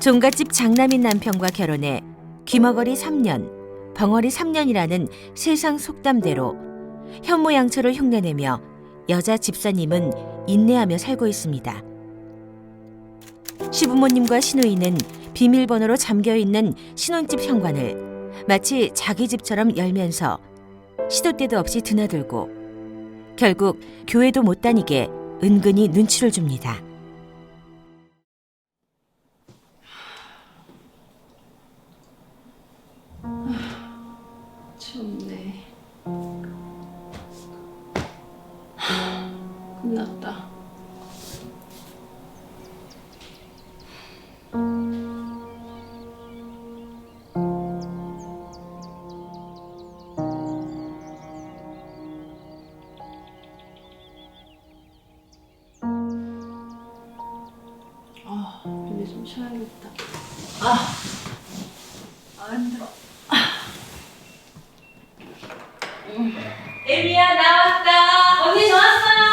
종갓집 장남인 남편과 결혼해 귀머거리 3년, 벙어리 3년이라는 세상 속담대로 현모양처를 흉내내며 여자 집사님은 인내하며 살고 있습니다. 시부모님과 시누이는 비밀번호로 잠겨있는 신혼집 현관을 마치 자기 집처럼 열면서 시도 때도 없이 드나들고 결국 교회도 못 다니게 은근히 눈치를 줍니다. 춥네. 끝났다. 근데 좀 쉬어야겠다. 힘들어. 에미야 나왔다. 언니 저 왔어요.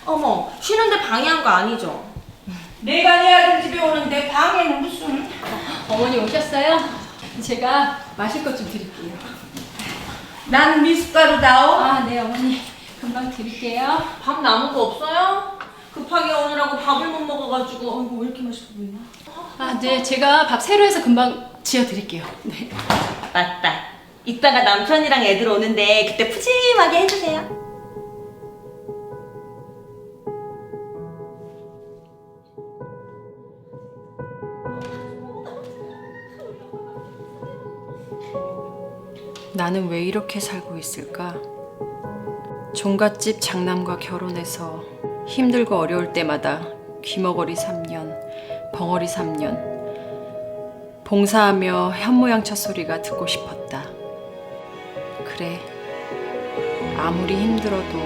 어머, 쉬는데 방해한 거 아니죠? 내가 내 아들 집에 오는데 방에는 무슨? 어머니 오셨어요? 제가 마실 것 좀 드릴게요. 난 미숫가루다오. 네 어머니 금방 드릴게요. 밥 남은 거 없어요? 급하게 오느라고 밥을 못 먹어가지고. 이거 왜 이렇게 맛있어 보이나? 네 제가 밥 새로 해서 금방 지어 드릴게요. 네. 맞다. 이따가 남편이랑 애들 오는데 그때 푸짐하게 해주세요. 나는 왜 이렇게 살고 있을까? 종갓집 장남과 결혼해서 힘들고 어려울 때마다 귀머거리 3년, 벙어리 3년 봉사하며 현모양처 소리가 듣고 싶었다. 그래, 아무리 힘들어도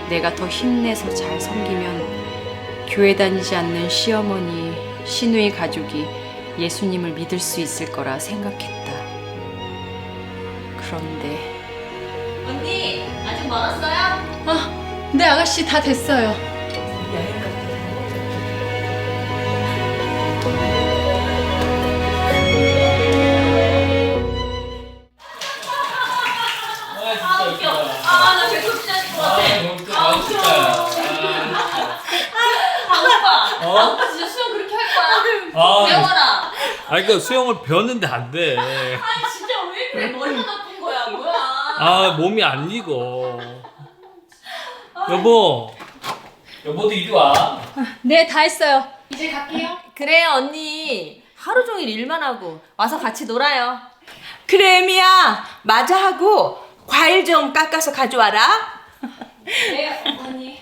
내가 더 힘내서 잘 섬기면 교회 다니지 않는 시어머니, 시누이 가족이 예수님을 믿을 수 있을 거라 생각했다. 그런데 언니 아직 멀었어요? 네 아가씨 다 됐어요. 나 배꼽 찢어질 것 같아. 오빠. 오빠 진짜 수영 그렇게 할 거야? 배워라. 그러니까 수영을 배웠는데 안 돼. 아니 진짜 왜 그래? 머리가 나쁜 거야 뭐야? 몸이 안 익어. 여보도 이리 와. 네 다 했어요. 이제 갈게요. 그래요 언니. 하루 종일 일만 하고 와서 같이 놀아요. 그래 에미야. 마저 하고 과일 좀 깎아서 가져와라. 네 어머니.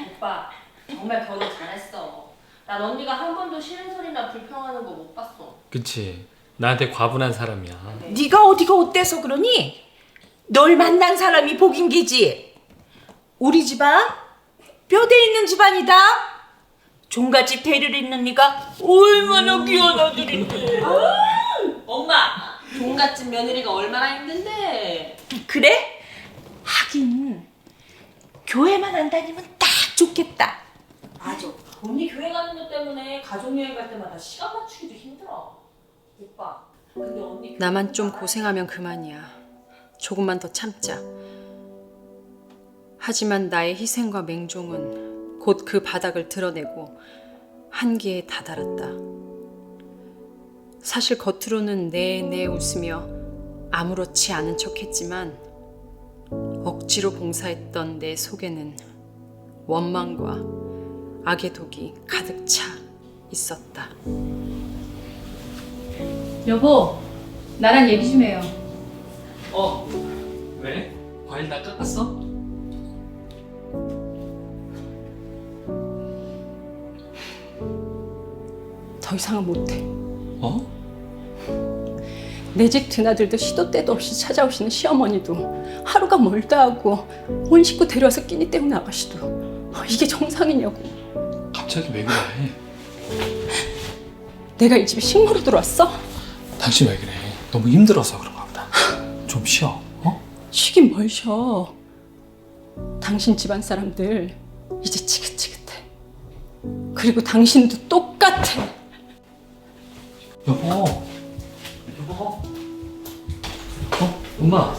오빠 정말 결혼 잘했어. 난 언니가 한 번도 싫은 소리나 불평하는 거 못 봤어. 그치. 나한테 과분한 사람이야. 네가 어디가 어때서 그러니? 널 만난 사람이 복인 게지. 우리 집안 뼈대 있는 집안이다. 종갓집 대를 잇는 네가 얼마나 귀한 아들인데. 엄마 종갓집 며느리가 얼마나 힘든데. 그래? 하긴 교회만 안 다니면 딱 좋겠다. 맞아. 언니 교회 가는 것 때문에 가족여행 갈 때마다 시간 맞추기도 힘들어. 오빠 근데 언니 나만 좀 고생하면 그만이야. 조금만 더 참자. 하지만 나의 희생과 맹종은 곧 그 바닥을 드러내고 한계에 다다랐다. 사실 겉으로는 네 웃으며 아무렇지 않은 척했지만 억지로 봉사했던 내 속에는 원망과 악의 독이 가득 차 있었다. 여보, 나랑 얘기 좀 해요. 왜? 과일 다 깎았어? 더 이상은 못해. 내 집 드나들도 시도 때도 없이 찾아오시는 시어머니도 하루가 멀다 하고 온 식구 데려와서 끼니 때우는 아가씨도 이게 정상이냐고. 갑자기 왜 그래? 내가 이 집에 식모로 들어왔어? 당신 왜 그래? 너무 힘들어서 그런가 보다. 좀 쉬어. 쉬긴 뭘 쉬어. 당신 집안 사람들 이제 지긋지긋해. 그리고 당신도 똑같아. 여보. 엄마.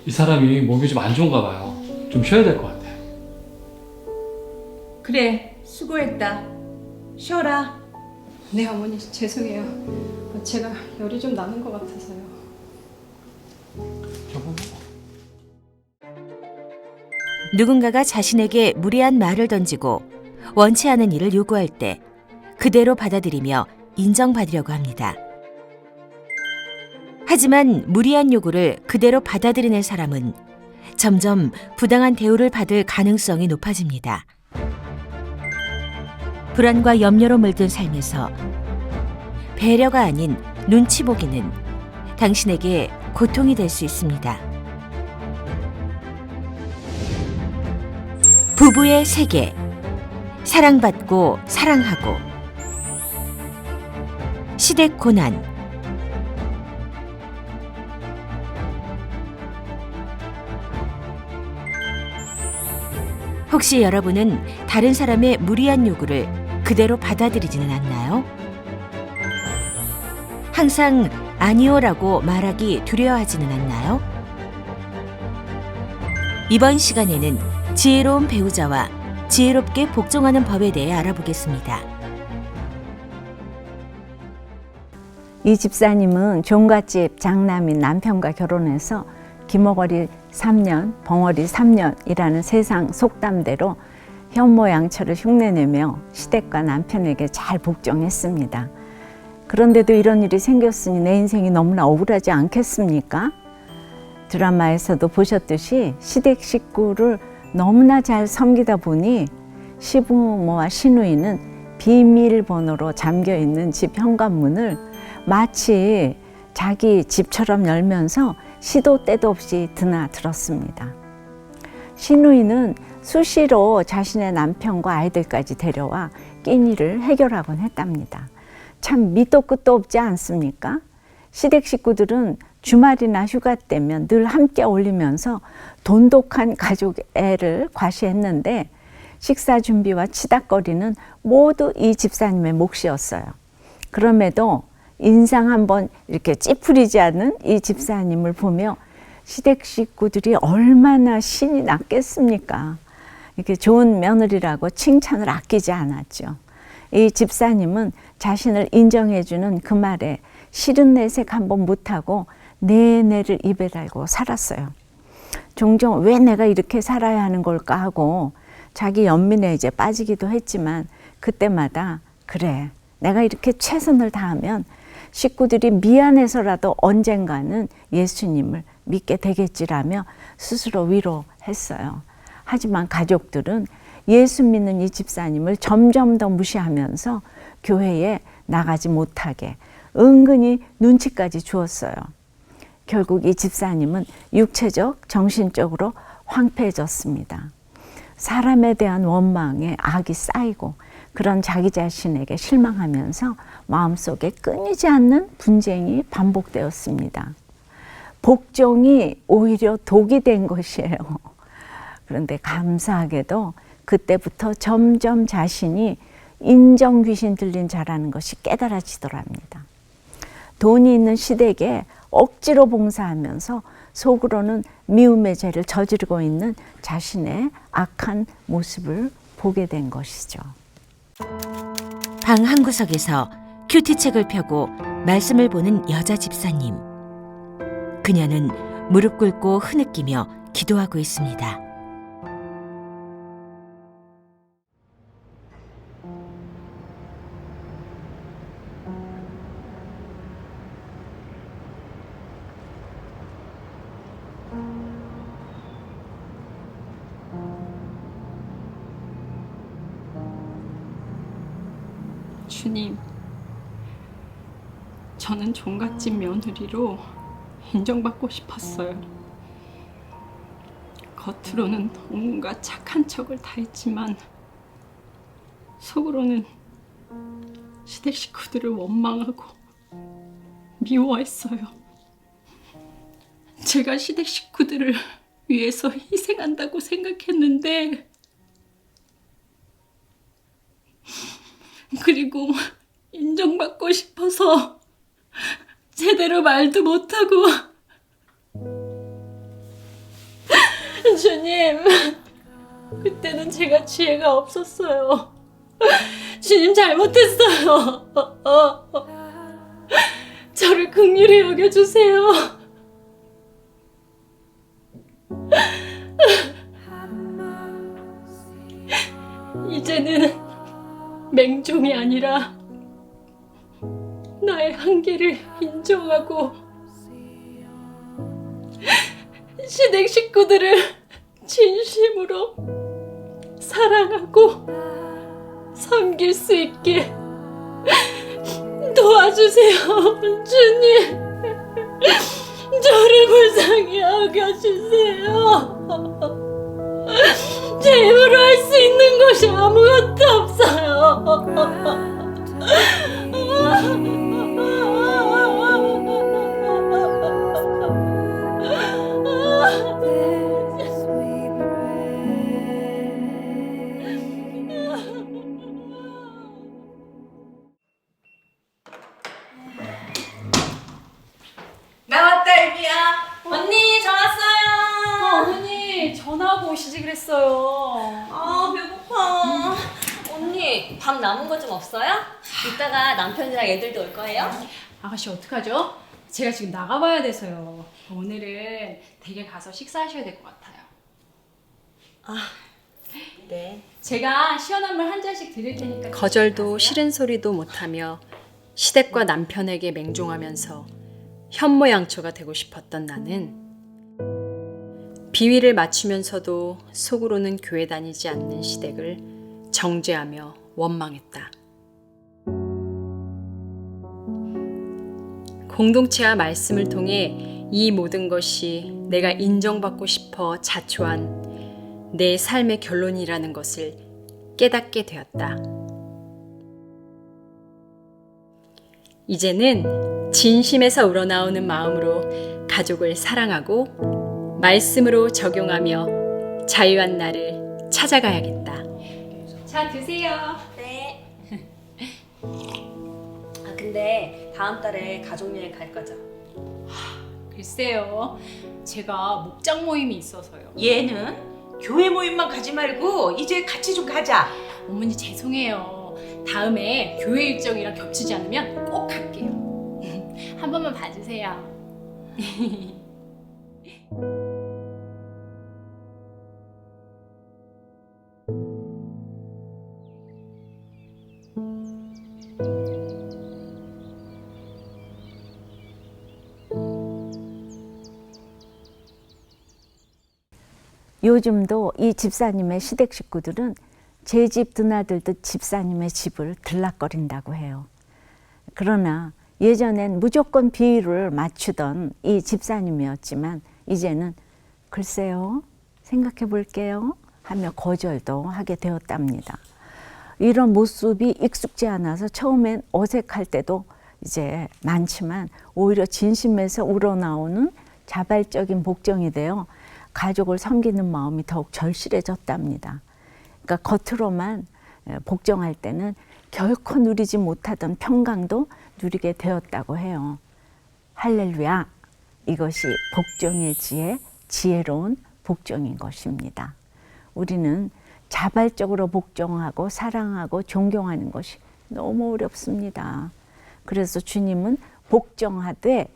이 사람이 몸이 좀 안 좋은가 봐요. 좀 쉬어야 될 것 같아. 그래, 수고했다. 쉬어라. 네, 어머니 죄송해요. 제가 열이 좀 나는 것 같아서요. 여보. 누군가가 자신에게 무리한 말을 던지고 원치 않은 일을 요구할 때 그대로 받아들이며 인정받으려고 합니다. 하지만 무리한 요구를 그대로 받아들이는 사람은 점점 부당한 대우를 받을 가능성이 높아집니다. 불안과 염려로 물든 삶에서 배려가 아닌 눈치 보기는 당신에게 고통이 될 수 있습니다. 부부의 세계. 사랑받고 사랑하고. 시댁 고난. 혹시 여러분은 다른 사람의 무리한 요구를 그대로 받아들이지는 않나요? 항상 아니요라고 말하기 두려워하지는 않나요? 이번 시간에는 지혜로운 배우자와 지혜롭게 복종하는 법에 대해 알아보겠습니다. 이 집사님은 종갓집 장남인 남편과 결혼해서 기머거리 3년, 벙어리 3년이라는 세상 속담대로 현모양처를 흉내내며 시댁과 남편에게 잘 복종했습니다. 그런데도 이런 일이 생겼으니 내 인생이 너무나 억울하지 않겠습니까? 드라마에서도 보셨듯이 시댁 식구를 너무나 잘 섬기다 보니 시부모와 시누이는 비밀번호로 잠겨있는 집 현관문을 마치 자기 집처럼 열면서 시도 때도 없이 드나들었습니다. 시누이는 수시로 자신의 남편과 아이들까지 데려와 끼니를 해결하곤 했답니다. 참 밑도 끝도 없지 않습니까? 시댁 식구들은 주말이나 휴가 때면 늘 함께 어울리면서 돈독한 가족 애를 과시했는데 식사 준비와 치닥거리는 모두 이 집사님의 몫이었어요. 그럼에도 인상 한번 이렇게 찌푸리지 않은 이 집사님을 보며 시댁 식구들이 얼마나 신이 났겠습니까? 이렇게 좋은 며느리라고 칭찬을 아끼지 않았죠. 이 집사님은 자신을 인정해주는 그 말에 싫은 내색 한번 못하고 내내를 입에 달고 살았어요. 종종 왜 내가 이렇게 살아야 하는 걸까 하고 자기 연민에 이제 빠지기도 했지만 그때마다 그래, 내가 이렇게 최선을 다하면 식구들이 미안해서라도 언젠가는 예수님을 믿게 되겠지라며 스스로 위로했어요. 하지만 가족들은 예수 믿는 이 집사님을 점점 더 무시하면서 교회에 나가지 못하게 은근히 눈치까지 주었어요. 결국 이 집사님은 육체적, 정신적으로 황폐해졌습니다. 사람에 대한 원망에 악이 쌓이고 그런 자기 자신에게 실망하면서 마음속에 끊이지 않는 분쟁이 반복되었습니다. 복종이 오히려 독이 된 것이에요. 그런데 감사하게도 그때부터 점점 자신이 인정 귀신 들린 자라는 것이 깨달아지더랍니다. 돈이 있는 시댁에 억지로 봉사하면서 속으로는 미움의 죄를 저지르고 있는 자신의 악한 모습을 보게 된 것이죠. 방 한구석에서 큐티책을 펴고 말씀을 보는 여자 집사님. 그녀는 무릎 꿇고 흐느끼며 기도하고 있습니다. 주님, 저는 종갓집 며느리로 인정받고 싶었어요. 겉으로는 온갖 착한 척을 다 했지만 속으로는 시댁 식구들을 원망하고 미워했어요. 제가 시댁 식구들을 위해서 희생한다고 생각했는데 그리고 인정받고 싶어서 제대로 말도 못하고. 주님, 그때는 제가 지혜가 없었어요. 주님 잘못했어요. 저를 긍휼히 여겨주세요. 이제는 맹종이 아니라 나의 한계를 인정하고 시댁 식구들을 진심으로 사랑하고 섬길 수 있게 도와주세요, 주님. 저를 불쌍히 여겨주세요. 제 힘으로 할 수 있는 것이 아무것도 없어요. 나왔다, 일비야. 언니, 저 왔어요. 어머니, 전화하고 오시지 그랬어요. 아, 배고파. 언니, 밥 남은 거 좀 없어요? 이따가 남편이랑 애들도 올 거예요? 아가씨 어떡하죠? 제가 지금 나가봐야 돼서요. 오늘은 댁에 가서 식사하셔야 될 것 같아요. 네. 제가 시원한 물 한 잔씩 드릴 테니까. 거절도 싫은 소리도 못하며 시댁과 남편에게 맹종하면서 현모양처가 되고 싶었던 나는 비위를 맞추면서도 속으로는 교회 다니지 않는 시댁을 정죄하며 원망했다. 공동체와 말씀을 통해 이 모든 것이 내가 인정받고 싶어 자초한 내 삶의 결론이라는 것을 깨닫게 되었다. 이제는 진심에서 우러나오는 마음으로 가족을 사랑하고 말씀으로 적용하며 자유한 나를 찾아가야겠다. 자, 드세요. 네. 근데 다음 달에 가족여행 갈 거죠? 글쎄요. 제가 목장 모임이 있어서요. 얘는 교회 모임만 가지 말고 이제 같이 좀 가자. 어머니 죄송해요. 다음에 교회 일정이랑 겹치지 않으면 꼭 갈게요. 한 번만 봐주세요. 요즘도 이 집사님의 시댁 식구들은 제 집 드나들듯 집사님의 집을 들락거린다고 해요. 그러나 예전엔 무조건 비위를 맞추던 이 집사님이었지만 이제는 글쎄요, 생각해 볼게요 하며 거절도 하게 되었답니다. 이런 모습이 익숙지 않아서 처음엔 어색할 때도 이제 많지만 오히려 진심에서 우러나오는 자발적인 복종이 되어 가족을 섬기는 마음이 더욱 절실해졌답니다. 그러니까 겉으로만 복종할 때는 결코 누리지 못하던 평강도 누리게 되었다고 해요. 할렐루야! 이것이 복종의 지혜, 지혜로운 복종인 것입니다. 우리는 자발적으로 복종하고 사랑하고 존경하는 것이 너무 어렵습니다. 그래서 주님은 복종하되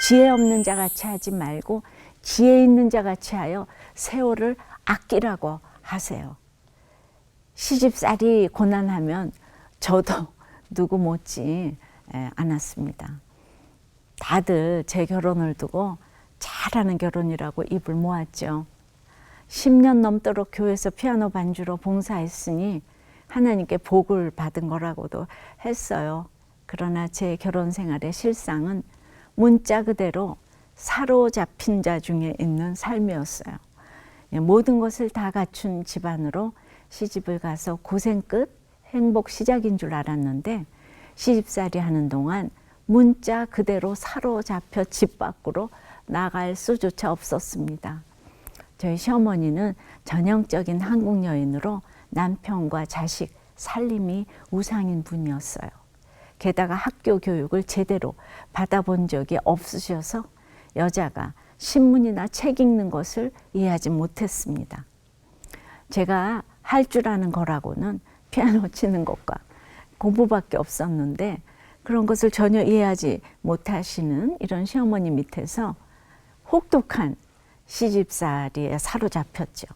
지혜 없는 자 같이 하지 말고 지혜 있는 자 같이 하여 세월을 아끼라고 하세요. 시집살이 고난하면 저도 누구 못지 않았습니다. 다들 제 결혼을 두고 잘하는 결혼이라고 입을 모았죠. 10년 넘도록 교회에서 피아노 반주로 봉사했으니 하나님께 복을 받은 거라고도 했어요. 그러나 제 결혼 생활의 실상은 문자 그대로 사로잡힌 자 중에 있는 삶이었어요. 모든 것을 다 갖춘 집안으로 시집을 가서 고생 끝 행복 시작인 줄 알았는데 시집살이 하는 동안 문자 그대로 사로잡혀 집 밖으로 나갈 수조차 없었습니다. 저희 시어머니는 전형적인 한국 여인으로 남편과 자식 살림이 우상인 분이었어요. 게다가 학교 교육을 제대로 받아본 적이 없으셔서 여자가 신문이나 책 읽는 것을 이해하지 못했습니다. 제가 할 줄 아는 거라고는 피아노 치는 것과 공부밖에 없었는데 그런 것을 전혀 이해하지 못하시는 이런 시어머니 밑에서 혹독한 시집살이에 사로잡혔죠.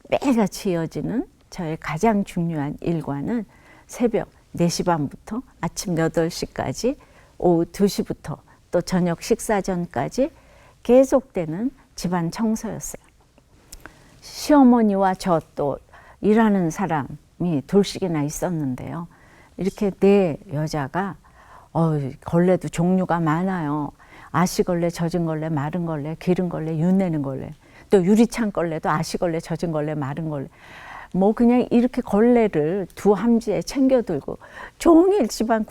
매일같이 이어지는 저의 가장 중요한 일과는 새벽 4시 반부터 아침 8시까지 오후 2시부터 또 저녁 식사 전까지 계속되는 집안 청소였어요. 시어머니와 저 또 일하는 사람이 둘씩이나 있었는데요. 이렇게 네 여자가 걸레도 종류가 많아요. 아시걸레, 젖은 걸레, 마른 걸레, 기른 걸레, 윤내는 걸레, 또 유리창 걸레도 아시걸레, 젖은 걸레, 마른 걸레. 뭐 그냥 이렇게 걸레를 두 함지에 챙겨 들고 종일 집안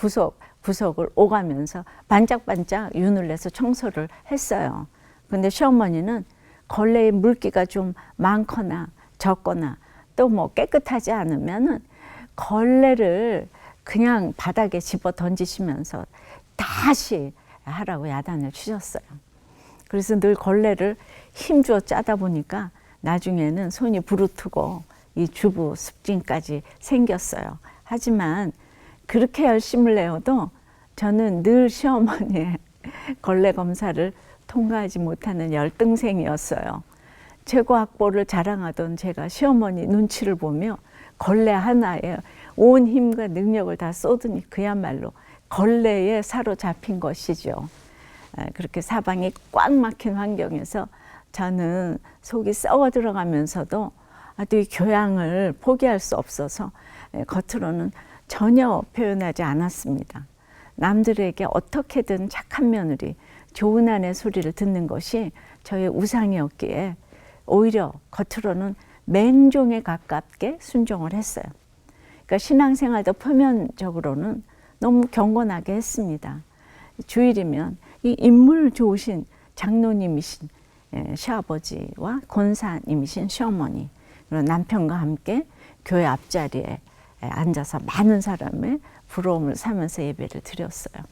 구석을 오가면서 반짝반짝 윤을 내서 청소를 했어요. 근데 시어머니는 걸레에 물기가 좀 많거나 적거나 또 뭐 깨끗하지 않으면은 걸레를 그냥 바닥에 집어 던지시면서 다시 하라고 야단을 치셨어요. 그래서 늘 걸레를 힘주어 짜다 보니까 나중에는 손이 부르트고 이 주부 습진까지 생겼어요. 하지만 그렇게 열심을 내어도 저는 늘 시어머니의 걸레 검사를 통과하지 못하는 열등생이었어요. 최고 학벌을 자랑하던 제가 시어머니 눈치를 보며 걸레 하나에 온 힘과 능력을 다 쏟으니 그야말로 걸레에 사로잡힌 것이죠. 그렇게 사방이 꽉 막힌 환경에서 저는 속이 썩어 들어가면서도 또 이 교양을 포기할 수 없어서 겉으로는 전혀 표현하지 않았습니다. 남들에게 어떻게든 착한 며느리, 좋은 아내 소리를 듣는 것이 저의 우상이었기에 오히려 겉으로는 맹종에 가깝게 순종을 했어요. 그러니까 신앙생활도 표면적으로는 너무 경건하게 했습니다. 주일이면 이 인물 좋으신 장로님이신 시아버지와 권사님이신 시어머니, 그리고 남편과 함께 교회 앞자리에 앉아서 많은 사람의 부러움을 사면서 예배를 드렸어요.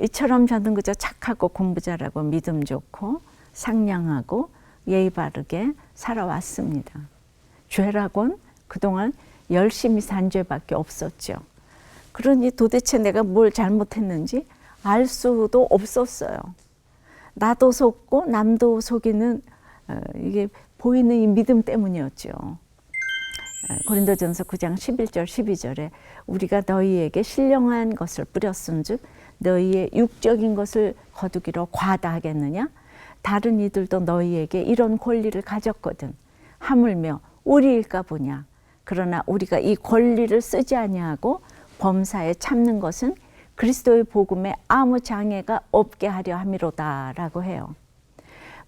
이처럼 저는 그저 착하고 공부 잘하고 믿음 좋고 상냥하고 예의 바르게 살아왔습니다. 죄라곤 그동안 열심히 산 죄밖에 없었죠. 그러니 도대체 내가 뭘 잘못했는지 알 수도 없었어요. 나도 속고 남도 속이는 이게 보이는 이 믿음 때문이었죠. 고린도전서 9장 11절 12절에 우리가 너희에게 신령한 것을 뿌렸은즉 너희의 육적인 것을 거두기로 과다하겠느냐? 다른 이들도 너희에게 이런 권리를 가졌거든. 하물며 우리일까 보냐. 그러나 우리가 이 권리를 쓰지 아니하고 범사에 참는 것은 그리스도의 복음에 아무 장애가 없게 하려 함이로다라고 해요.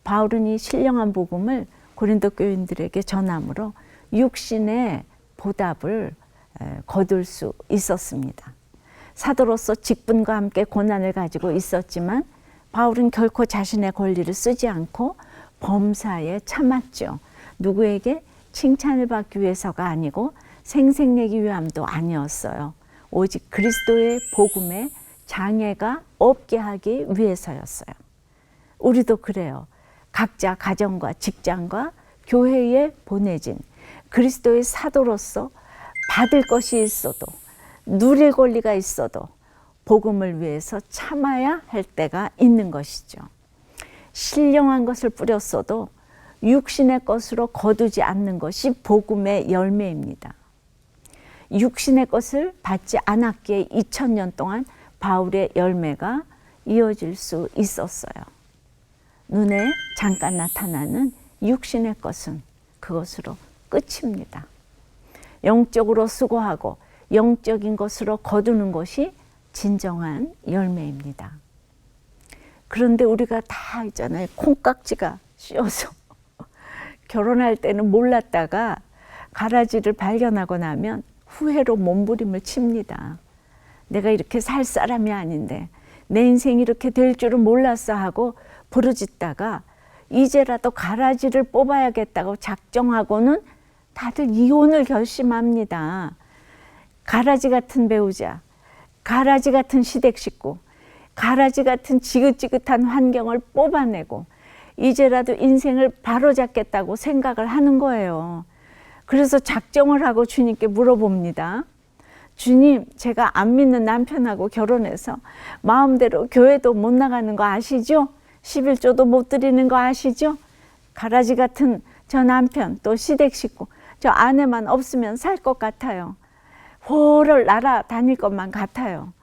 바울은 이 신령한 복음을 고린도 교인들에게 전함으로 육신의 보답을 거둘 수 있었습니다. 사도로서 직분과 함께 고난을 가지고 있었지만 바울은 결코 자신의 권리를 쓰지 않고 범사에 참았죠. 누구에게 칭찬을 받기 위해서가 아니고 생색내기 위함도 아니었어요. 오직 그리스도의 복음에 장애가 없게 하기 위해서였어요. 우리도 그래요. 각자 가정과 직장과 교회에 보내진 그리스도의 사도로서 받을 것이 있어도 누릴 권리가 있어도 복음을 위해서 참아야 할 때가 있는 것이죠. 신령한 것을 뿌렸어도 육신의 것으로 거두지 않는 것이 복음의 열매입니다. 육신의 것을 받지 않았기에 2000년 동안 바울의 열매가 이어질 수 있었어요. 눈에 잠깐 나타나는 육신의 것은 그것으로 끝입니다. 영적으로 수고하고 영적인 것으로 거두는 것이 진정한 열매입니다. 그런데 우리가 다 있잖아요. 콩깍지가 씌어서 결혼할 때는 몰랐다가 가라지를 발견하고 나면 후회로 몸부림을 칩니다. 내가 이렇게 살 사람이 아닌데 내 인생이 이렇게 될 줄은 몰랐어 하고 부르짖다가 이제라도 가라지를 뽑아야겠다고 작정하고는 다들 이혼을 결심합니다. 가라지 같은 배우자, 가라지 같은 시댁 식구, 가라지 같은 지긋지긋한 환경을 뽑아내고 이제라도 인생을 바로잡겠다고 생각을 하는 거예요. 그래서 작정을 하고 주님께 물어봅니다. 주님, 제가 안 믿는 남편하고 결혼해서 마음대로 교회도 못 나가는 거 아시죠? 11조도 못 드리는 거 아시죠? 가라지 같은 저 남편, 또 시댁 식구, 저 아내만 없으면 살 것 같아요. 호를 날아다닐 것만 같아요.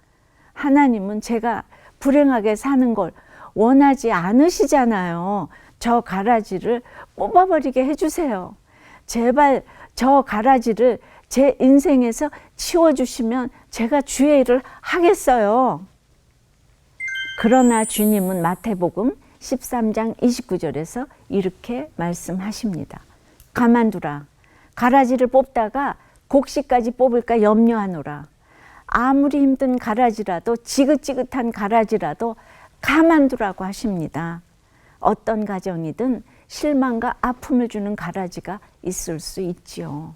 하나님은 제가 불행하게 사는 걸 원하지 않으시잖아요. 저 가라지를 뽑아버리게 해주세요. 제발 저 가라지를 제 인생에서 치워주시면 제가 주의 일을 하겠어요. 그러나 주님은 마태복음 13장 29절에서 이렇게 말씀하십니다. 가만두라. 가라지를 뽑다가 곡식까지 뽑을까 염려하노라. 아무리 힘든 가라지라도 지긋지긋한 가라지라도 가만두라고 하십니다. 어떤 가정이든 실망과 아픔을 주는 가라지가 있을 수 있지요.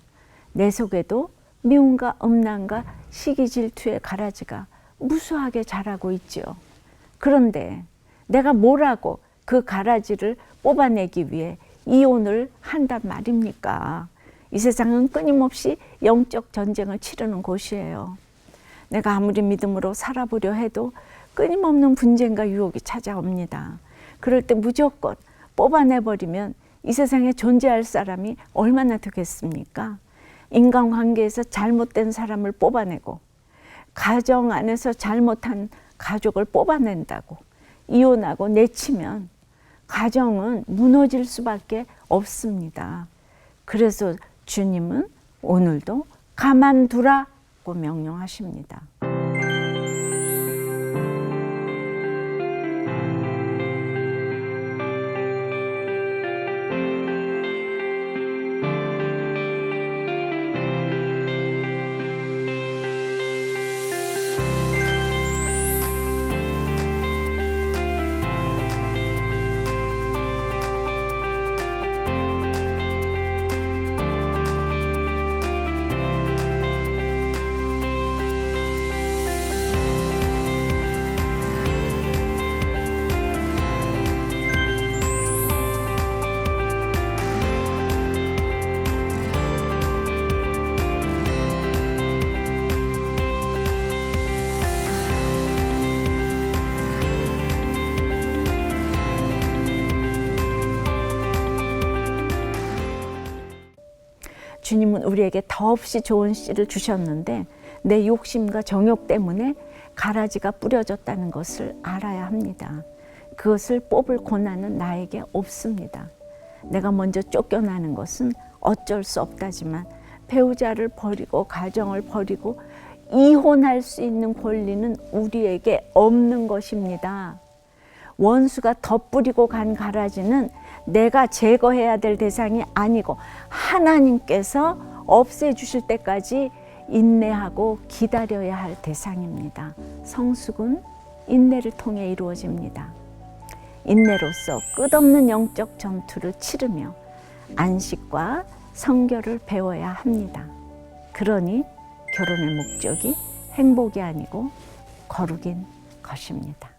내 속에도 미움과 음란과 시기 질투의 가라지가 무수하게 자라고 있지요. 그런데 내가 뭐라고 그 가라지를 뽑아내기 위해 이혼을 한단 말입니까? 이 세상은 끊임없이 영적 전쟁을 치르는 곳이에요. 내가 아무리 믿음으로 살아보려 해도 끊임없는 분쟁과 유혹이 찾아옵니다. 그럴 때 무조건 뽑아내버리면 이 세상에 존재할 사람이 얼마나 되겠습니까? 인간관계에서 잘못된 사람을 뽑아내고 가정 안에서 잘못한 가족을 뽑아낸다고 이혼하고 내치면 가정은 무너질 수밖에 없습니다. 그래서 주님은 오늘도 가만두라고 명령하십니다. 주님은 우리에게 더없이 좋은 씨를 주셨는데 내 욕심과 정욕 때문에 가라지가 뿌려졌다는 것을 알아야 합니다. 그것을 뽑을 권한은 나에게 없습니다. 내가 먼저 쫓겨나는 것은 어쩔 수 없다지만 배우자를 버리고 가정을 버리고 이혼할 수 있는 권리는 우리에게 없는 것입니다. 원수가 덧뿌리고 간 가라지는 내가 제거해야 될 대상이 아니고 하나님께서 없애주실 때까지 인내하고 기다려야 할 대상입니다. 성숙은 인내를 통해 이루어집니다. 인내로서 끝없는 영적 전투를 치르며 안식과 성결을 배워야 합니다. 그러니 결혼의 목적이 행복이 아니고 거룩인 것입니다.